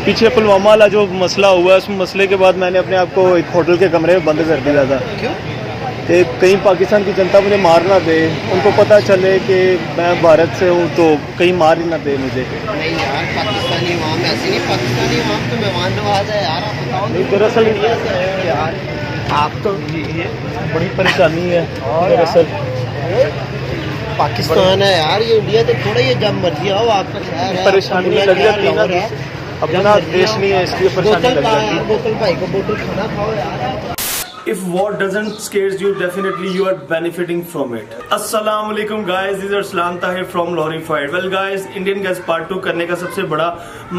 पीछे पुलवामा वाला जो मसला हुआ है, उस मसले के बाद मैंने अपने आप को एक होटल के कमरे में बंद कर दिया था। क्यों? कि कहीं पाकिस्तान की जनता मुझे मार ना दे, उनको पता चले कि मैं भारत से हूँ तो कहीं मार ही ना दे मुझे। नहीं यार, पाकिस्तानी अवाम ऐसी नहीं, पाकिस्तानी अवाम तो मेहमान नवाज है यार। आप बताओ। नहीं, दरअसल इंडिया से है यार, आप तो ये बड़ी परेशानी है दरअसल। पाकिस्तान है यार, ये इंडिया तो थोड़ा ही जब मर्जी आओ आपका शहर है। परेशानी लग जाती है ना, अपना देश नहीं है इसलिए परेशानी लग जाती है। बोतल भाई को बोतल खाना खाओ यार। If war doesn't scares you, definitely you are benefiting from it. Assalamu alaikum guys, this is Arslan Tahir from Glorified. Well guys, Indian Gaz Part 2 करने का सबसे बड़ा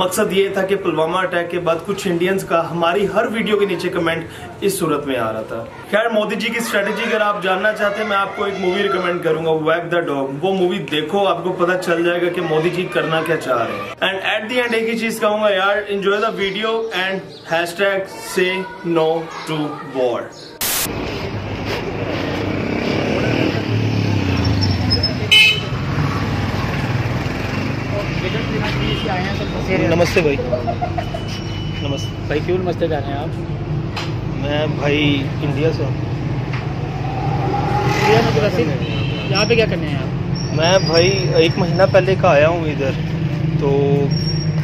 मकसद ये था कि पुलवामा अटैक के बाद कुछ इंडियंस का हमारी हर वीडियो के नीचे कमेंट इस सूरत में आ रहा था। खैर, मोदी जी की स्ट्रेटेजी अगर आप जानना चाहते हैं, मैं आपको एक मूवी रिकमेंड करूंगा, वैग द डॉग। वो मूवी देखो, आपको पता चल जाएगा कि मोदी जी करना क्या चाह रहे हैं। एंड एट द एंड एक ही चीज कहूंगा यार, enjoy the video and #say no to war। नमस्ते भाई। नमस्ते भाई, क्यों नमस्ते कर रहे हैं आप? मैं भाई इंडिया से हूँ। इंडिया में तो वैसे यहाँ पे क्या करने हैं आप? मैं भाई 1 महीना पहले का आया हूँ इधर, तो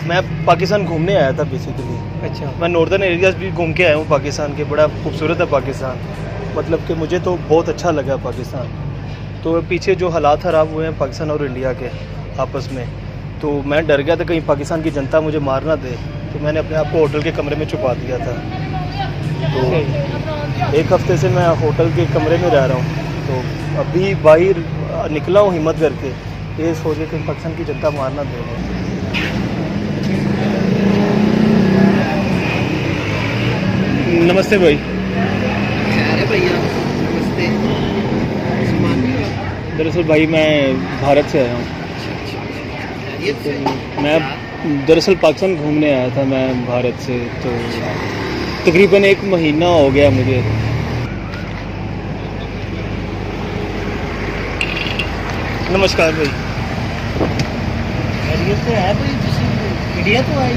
मैं पाकिस्तान घूमने आया था बेसिकली। अच्छा। मैं नॉर्दर्न एरियाज भी घूम के आया हूँ पाकिस्तान के। बड़ा खूबसूरत है पाकिस्तान, मतलब कि मुझे तो बहुत अच्छा लगा पाकिस्तान। तो पीछे जो हालात ख़राब हुए हैं पाकिस्तान और इंडिया के आपस में, तो मैं डर गया था कहीं पाकिस्तान की जनता मुझे मार ना दे, तो मैंने अपने आप को होटल के कमरे में छुपा दिया था। तो 1 हफ्ते से मैं होटल के कमरे में रह रहा हूँ। तो अभी बाहर निकला हूँ हिम्मत करके, ये सोच के कहीं पाकिस्तान की जनता मार ना दे। नमस्ते भाई। अरे भैया नमस्ते। दरअसल भाई मैं भारत से आया हूँ। मैं दरअसल पाकिस्तान घूमने आया था मैं भारत से, तो तकरीबन 1 महीना हो गया मुझे। नमस्कार भाई। इंडिया तो आई?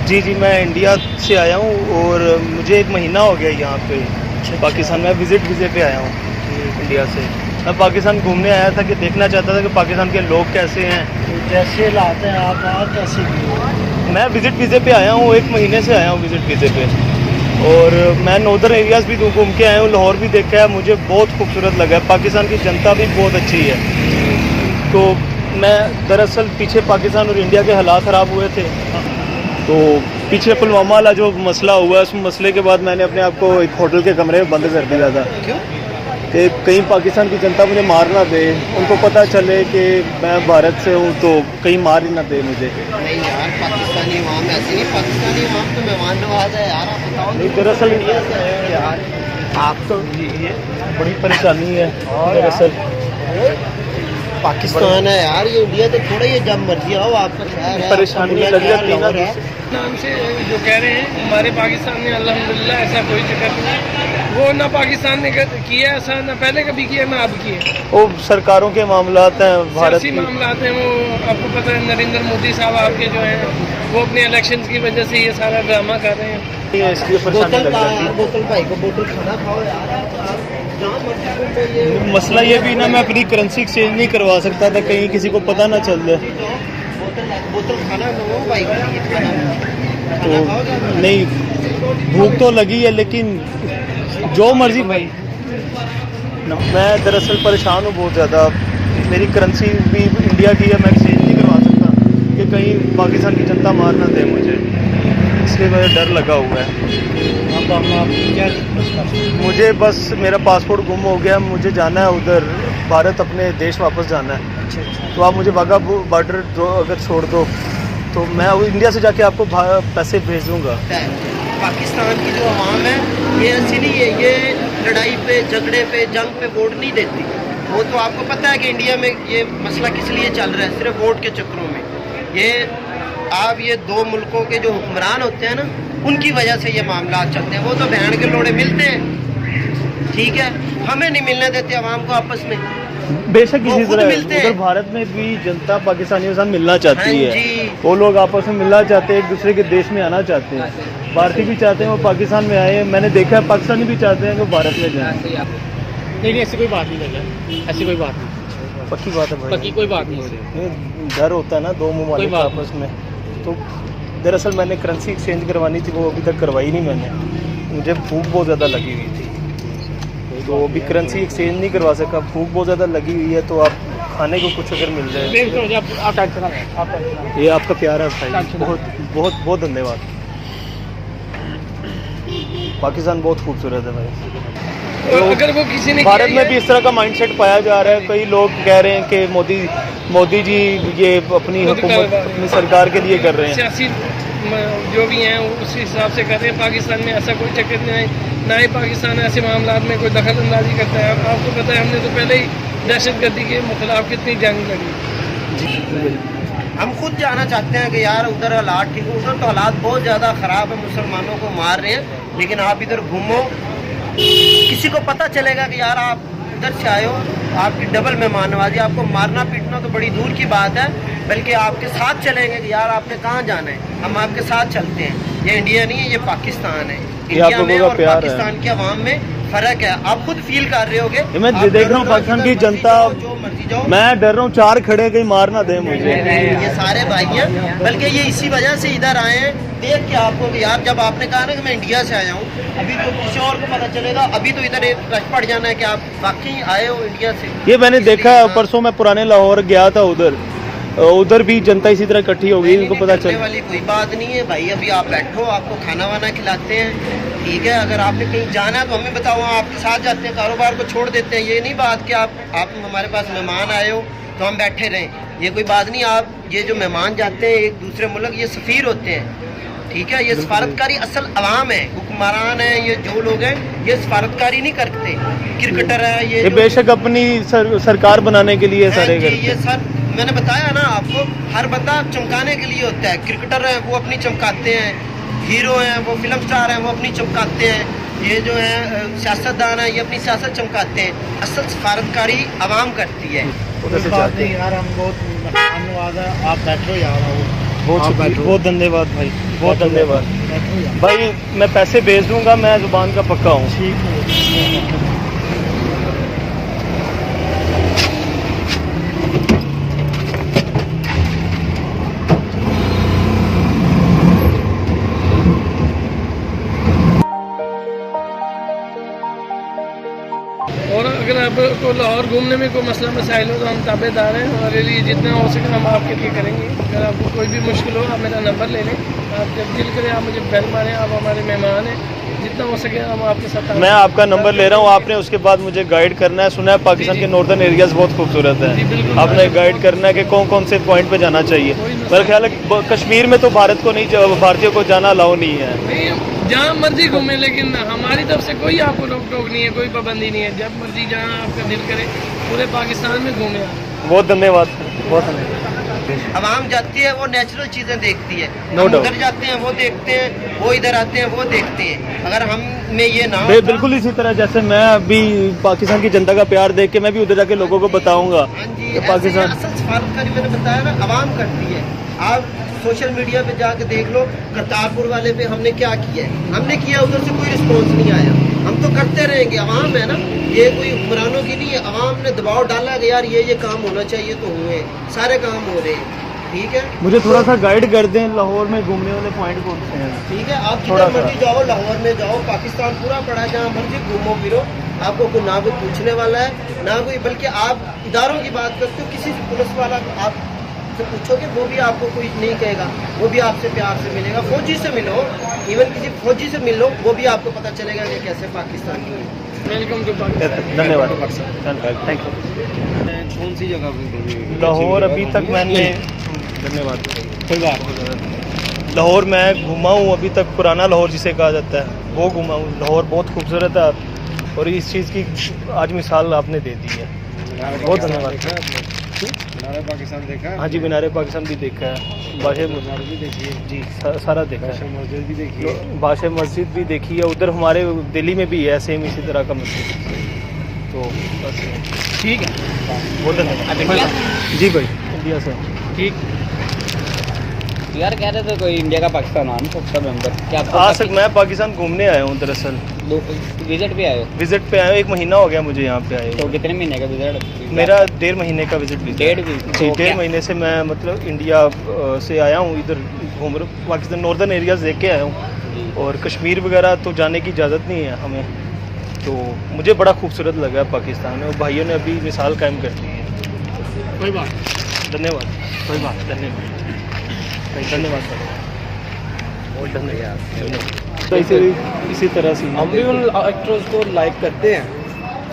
जी, मैं इंडिया से आया हूँ और मुझे 1 महीना हो गया यहाँ पे पाकिस्तान में। विज़िट पे आया हूँ इंडिया से। मैं पाकिस्तान घूमने आया था कि देखना चाहता था कि पाकिस्तान के लोग कैसे हैं। जैसे लाते हैं आप कैसे? मैं विज़िट वीज़े पे आया हूँ, 1 महीने से आया हूँ विज़िट वीज़े पे। और मैं नॉर्दर्न एरियाज़ भी घूम के आया हूँ, लाहौर भी देखा है, मुझे बहुत खूबसूरत लगा है। पाकिस्तान की जनता भी बहुत अच्छी है। तो मैं दरअसल पीछे पाकिस्तान और इंडिया के हालात ख़राब हुए थे, तो पीछे पुलवामा वाला जो मसला हुआ है, उस मसले के बाद मैंने अपने आप को एक होटल के कमरे में बंद कर दिया था। क्यों? कि कहीं पाकिस्तान की जनता मुझे मार ना दे, उनको पता चले कि मैं भारत से हूँ तो कहीं मार ही ना दे मुझे। नहीं यार, पाकिस्तानी अवाम ऐसी नहीं, पाकिस्तानी अवाम तो मेहमान नवाज है यार। आप बताओ। नहीं, दरअसल इंडिया से है यार, आप तो ये बड़ी परेशानी है दरअसल। पाकिस्तान है यार, ये इंडिया तो थोड़ा ही जब मर्जी आओ आपका शहर है। परेशानी लग जाती है ना। नाम से जो कह रहे हैं हमारे पाकिस्तान में अल्हम्दुलिल्लाह ऐसा कोई चक्कर नहीं। वो ना पाकिस्तान ने किया ऐसा, ना पहले कभी किया ना अब किया। वो सरकारों के मामलात हैं, भारत सियासी की। मामलात हैं। वो आपको पता है, नरेंद्र मोदी साहब आपके जो हैं वो अपने इलेक्शन की वजह से ये सारा ड्रामा कर रहे हैं। इसलिए परेशानी लग जाती है। बोतल भाई को बोतल खाना खाओ यार। मसला ये भी ना, मैं अपनी करेंसी एक्सचेंज नहीं करवा सकता था, कहीं किसी को पता ना चल जाए। बोतल खाना खाओ भाई को, तो नहीं, भूख तो लगी है, लेकिन जो मर्जी भाई। मैं दरअसल परेशान हूँ बहुत ज़्यादा। मेरी करेंसी भी इंडिया की है, मैं एक्सचेंज नहीं करवा सकता कि कहीं पाकिस्तान की जनता मार ना दे मुझे, इसलिए मुझे डर लगा हुआ है। मुझे बस मेरा पासपोर्ट गुम हो गया, मुझे जाना है उधर भारत, अपने देश वापस जाना है। अच्छा। तो आप मुझे वाघा बॉर्डर अगर छोड़ दो तो मैं इंडिया से जाके आपको पैसे भेज दूँगा। पाकिस्तान की जो आवाम है ये ऐसी नहीं है, ये लड़ाई पे, झगड़े पे, जंग पे वोट नहीं देती। वो तो आपको पता है कि इंडिया में ये मसला किस लिए चल रहा है, सिर्फ वोट के चक्करों में। ये 2 मुल्कों के जो हुक्मरान होते हैं ना, उनकी वजह से ये मामला चलते हैं। वो तो बहन के लोड़े मिलते हैं, ठीक है, हमें नहीं मिलने देते आवाम को आपस में। बेशक वो किसी खुद तरह मिलते हैं। उधर भारत में भी जनता पाकिस्तानियों के साथ मिलना चाहती हाँ है, जी। वो लोग आपस में मिलना चाहते हैं, एक दूसरे के देश में आना चाहते हैं। भारतीय भी चाहते हैं वो पाकिस्तान में आए, मैंने देखा है पाकिस्तानी भी चाहते हैं कि वो भारत में जाएं। नहीं ऐसी कोई बात नहीं लगा, ऐसी कोई बात नहीं, पक्की बात है भाई, पक्की कोई बात नहीं। डर होता है ना दो मुमालिक कोई बात आपस में। तो दरअसल मैंने करेंसी एक्सचेंज करवानी थी, वो अभी तक करवाई नहीं मैंने, मुझे भूख बहुत ज़्यादा लगी हुई थी, तो अभी करेंसी एक्सचेंज नहीं करवा सका। भूख बहुत ज़्यादा लगी हुई है, तो आप खाने को कुछ अगर मिल जाए। आप टेंशन ना लें, आप टेंशन ना लें। ये आपका प्यार है भाई, बहुत बहुत बहुत धन्यवाद। पाकिस्तान बहुत खूबसूरत है भाई। और अगर वो किसी ने भारत किया में ही भी इस तरह का माइंडसेट पाया जा रहा है। कई लोग कह रहे हैं कि मोदी जी ये अपनी खुद हुकूमत कर- अपनी सरकार के लिए कर रहे हैं। सियासी जो भी हैं उस हिसाब से कर रहे हैं। पाकिस्तान में ऐसा कोई चक्कर नहीं है, ना ही पाकिस्तान ऐसे मामला में कोई दखल अंदाजी करता है। आपको पता है हमने तो पहले ही दहशतगर्दी के खिलाफ कितनी जंग लड़ी। हम खुद जाना चाहते हैं कि यार उधर हालात ठीक हो, उधर तो हालात बहुत ज़्यादा ख़राब है, मुसलमानों को मार रहे हैं। लेकिन आप इधर घूमो, किसी को पता चलेगा कि यार आप इधर से आए हो, आपकी डबल मेहमान नवाजी, आपको मारना पीटना तो बड़ी दूर की बात है, बल्कि आपके साथ चलेंगे कि यार आपने कहाँ जाना है, हम आपके साथ चलते हैं। ये इंडिया नहीं है, ये पाकिस्तान है। इंडिया में और पाकिस्तान के अवाम में फ़र्क है, आप खुद फील कर रहे होगे। मैं देख रहा हूँ पाकिस्तान की जनता, जो मर्जी जाओ, मैं डर रहा हूँ चार खड़े कहीं मार ना दे मुझे। ये सारे भाई हैं, बल्कि ये इसी वजह से इधर आए हैं देख के आपको कि यार जब आपने कहा ना कि मैं इंडिया से आया हूँ, अभी तो किसी और को पता चलेगा, अभी तो इधर एक रश पड़ जाना है कि आप वाकई आए हो इंडिया से। ये मैंने देखा है, परसों मैं पुराने लाहौर गया था, उधर भी जनता इसी तरह इकट्ठी हो गई, इनको पता डरने चल। वाली कोई बात नहीं है भाई। अभी आप बैठो, आपको खाना वाना खिलाते हैं, ठीक है। अगर आपने कहीं जाना है तो हमें बताओ, हम आपके साथ जाते हैं, कारोबार को छोड़ देते हैं। ये नहीं बात कि आप हमारे पास मेहमान आए हो तो हम बैठे रहें, ये कोई बात नहीं। आप ये जो मेहमान जाते हैं एक दूसरे मुल्क, ये सफ़ीर होते हैं, ठीक है। ये सफारतकारी असल अवाम है, हुक्मरान है, ये जो लोग हैं ये सफारतकारी नहीं करते, क्रिकेटर है ये बेशक अपनी सरकार बनाने के लिए सारे जी, करते ये हैं। सर मैंने बताया ना आपको, हर बंदा चमकाने के लिए होता है। क्रिकेटर है वो अपनी चमकाते हैं, हीरो हैं वो फिल्म स्टार हैं वो अपनी चमकाते हैं, ये जो है सियासतदान है ये अपनी सियासत चमकाते हैं। असल सफारतकारी आवाम करती है। उधर से जाते हैं। यार हम बहुत धन्यवाद है, आप बैठो यार, बहुत धन्यवाद भाई, बहुत धन्यवाद बैठो यार। भाई। मैं पैसे भेज दूंगा, मैं जुबान का पक्का हूँ। ठीक है। और अगर आपको लाहौर घूमने में कोई मसला मसाइल हो तो हम ताबेदार हैं, हमारे लिए जितना हो सके हम आपके लिए करेंगे। अगर आपको कोई भी मुश्किल हो आप मेरा नंबर ले लें, आप जब दिल करें आप मुझे बेल मारें, आप हमारे मेहमान हैं, जितना हो सके हम आपके साथ। मैं आपका नंबर ले रहा हूँ, आपने उसके बाद मुझे गाइड करना है। सुना है पाकिस्तान के नॉर्दर्न एरियाज बहुत खूबसूरत जी, है, बिल्कुल। आपने गाइड करना है कि कौन कौन से पॉइंट पे जाना चाहिए। मेरा ख्याल है कश्मीर में तो भारत को नहीं, भारतीयों को जाना अलाउ नहीं है। नहीं, जहाँ मर्जी घूमें, लेकिन हमारी तरफ से कोई आपको रोक टोक नहीं है, कोई पाबंदी नहीं है। जब मर्जी जहाँ आपका दिल करे पूरे पाकिस्तान में घूमें आप। बहुत धन्यवाद, बहुत धन्यवाद। आवाम जाती है वो नेचुरल चीज़ें देखती है, No हम doubt। उधर जाते हैं वो देखते हैं, वो इधर आते हैं वो देखते हैं। अगर हम में ये ना हो बिल्कुल इसी तरह जैसे मैं अभी पाकिस्तान की जनता का प्यार देख के मैं भी उधर जाके लोगों को बताऊंगा हाँ जी, कि ऐसे पाकिस्तान। असल सफारतकारी मैंने बताया ना आवाम करती है। आप सोशल मीडिया पे जाके देख लो, करतारपुर वाले पे हमने क्या किया है, हमने किया, उधर से कोई रिस्पॉन्स नहीं आया। हम तो करते रहेंगे, आवाम है ना, ये कोई हुक्मरानों की नहीं है। आवाम ने दबाव डाला कि यार ये काम होना चाहिए तो हुए, सारे काम हो रहे हैं, ठीक है। मुझे थोड़ा सा गाइड कर दें, लाहौर में घूमने वाले पॉइंट कौन से हैं? ठीक है, आप थोड़ा जिधर सा। मर्जी जाओ, लाहौर में जाओ, पाकिस्तान पूरा पड़ा है, जहाँ मर्जी घूमो फिरो, आपको कोई ना कोई पूछने वाला है ना कोई। बल्कि आप इदारों की बात करते हो, किसी पुलिस वाला आप से पूछोगे वो भी आपको कोई नहीं कहेगा, वो भी आपसे प्यार से मिलेगा। फौजी से मिलो, इवन किसी फौजी से मिलो, वो भी आपको पता चलेगा कि कैसे पाकिस्तान की। Welcome to Pakistan. धन्यवाद, थैंक यू। कौन सी जगह? लाहौर अभी तक मैंने, धन्यवाद, कोई बात नहीं। लाहौर मैं घूमा हूँ अभी तक, पुराना लाहौर जिसे कहा जाता है वो घूमा हूँ। लाहौर बहुत खूबसूरत है और इस चीज़ की आज मिसाल आपने दे दी है, बहुत धन्यवाद। मीनार पाकिस्तान देखा? हाँ जी, मीनार पाकिस्तान भी देखा है, बादशाह मीनार भी देखी है जी, सारा देखा बादशाह है। मस्जिद भी देखी है। बादशाह मस्जिद भी देखी है, उधर हमारे दिल्ली में भी है सेम इसी तरह का मस्जिद। तो बस ठीक है। बहुत धन्यवाद। जी भाई, इंडिया से। ठीक यार कह रहे थे कोई इंडिया का पाकिस्तान आ नहीं सकता मेंबर क्या आपको आ सक मैं पाकिस्तान घूमने आया हूँ दरअसल, विजिट पे आए हो? विजिट पे आया हूँ, 1 महीना हो गया मुझे यहाँ पे आए तो हुए। कितने महीने का विजिट? मेरा 1.5 महीने का विजिट भी। 1.5 जी, तो 1.5 क्या- महीने से मैं मतलब इंडिया से आया हूँ, इधर घूम रहा पाकिस्तान नॉर्दर्न एरियाज देख के आया हूँ, और कश्मीर वगैरह तो जाने की इजाज़त नहीं है हमें, तो मुझे बड़ा खूबसूरत लगा पाकिस्तान में, और भाइयों ने अभी मिसाल कायम कर दी है। कोई बात। धन्यवाद, कोई बात, धन्यवाद, धन्यवाद सर, बहुत धन्यवाद। तो इसी तरह से हम भी उन एक्टर्स को लाइक करते हैं।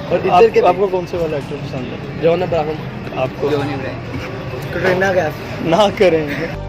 और आपको कौन से वाला एक्टर पसंद है? John Abraham. आपको जो नहीं रहे कटरीना कैफ। ना करेंगे।